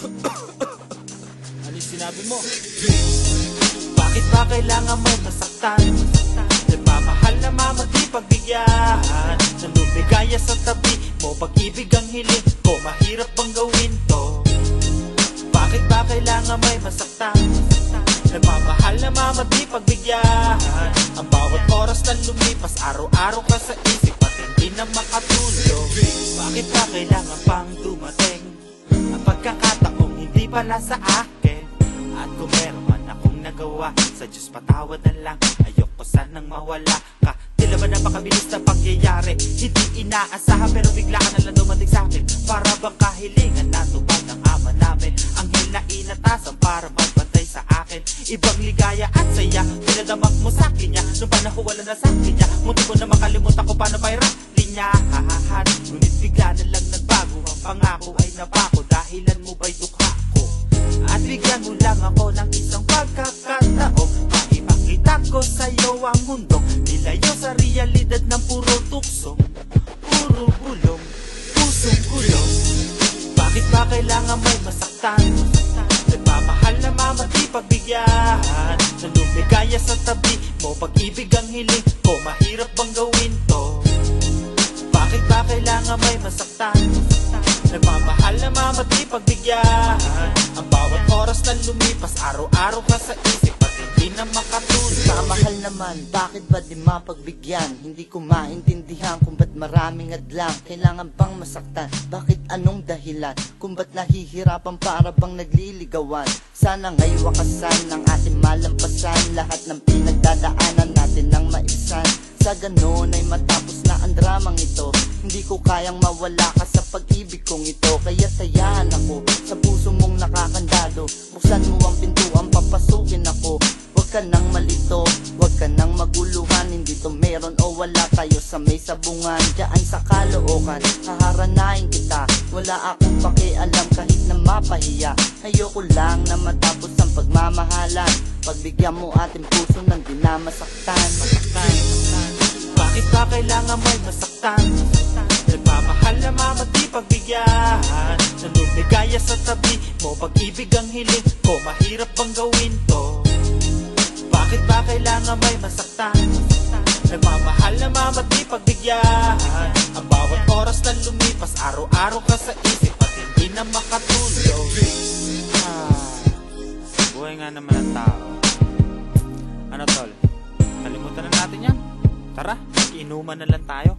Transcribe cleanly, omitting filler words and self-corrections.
Ano yung sinabi mo? Bakit ba kailangan mo masaktan? Nagmamahal na mama't di pagbigyan, na lumigaya sa tabi mo, pag-ibig ang hiling ko, mahirap bang gawin to? Bakit ba kailangan may masaktan? Nagmamahal na mama't di pagbigyan, ang bawat oras na lumipas, araw-araw ka sa isip at hindi na makatulog. Bakit ba kailangan pang dumating ang pagkakataong hindi pala sa akin? At kung meron man akong nagawa, sa Diyos patawad na lang, ayoko sanang mawala ka. Tila ba napakabilis na pangyayari, hindi inaasahan pero bigla ka nalang dumating sa'kin. Para bang kahilingan natupad ng ama namin, anghel na inatasan para magbantay sa akin. Ibang ligaya at saya, pinadamak mo sa'kin niya, nung panahon wala na sa'kin niya. Munti ko na makalimutan ko paano pa'y linya, hahahan. Ngunit bigla na lang nagbago, ang pangako ay napako, dahilan mo ba'y dukha ko? At bigyan mo lang ako ng isang pagkakataon, maipakita ko sa'yo ang mundo, nilayo sa realidad ng puro tukso, puro bulong, pusong gulong. Bakit ba kailangan may masaktan? Nagmamahal na mama't di pagbigyan, na lumigaya sa tabi mo, pag-ibig ang hiling ko, mahirap bang gawin to? Bakit ba kailangan may masaktan? Nagmamahal na mama't di pagbigyan, ang bawat oras na lumipas, araw-araw ka sa isip at hindi na makatulog. Kamahal naman, bakit ba di mapagbigyan? Hindi ko maintindihan kung ba't maraming adlang, kailangan bang masaktan? Bakit anong dahilan? Kung ba't nahihirapan para bang nagliligawan? Sana nga'y wakasan ng ating malampasan, lahat ng pinagdadaanan natin nang maibsan. Sa ganon ay matapos na ang dramang ito, hindi ko kayang mawala ka sa pag-ibig kong ito. Kaya sayaan ako sa puso mong nakakandado, buksan mo ang pintuan, papasukin ako. Huwag ka nang malito, huwag ka nang maguluhan, hindi to meron o wala, tayo sa may sabungan. Diyan sa Caloocan, haharanain kita, wala akong pakialam kahit na mapahiya. Ayoko lang na matapos ang pagmamahalan, pagbigyan mo ating puso ng di na masaktan. Bakit ba kailangan may masaktan? Nagmamahal na mama't di pagbigyan, na lumigaya sa tabi mo, pag-ibig ang hiling ko, mahirap bang gawin to? Bakit ba kailangan may masaktan? Nagmamahal na mama't di pagbigyan, ang bawat oras na lumipas, araw-araw ka sa isip at hindi na makatulog. Buhay nga naman ang tao. Ano tol? Kalimutan na natin yan. Tara, inuman na lang tayo.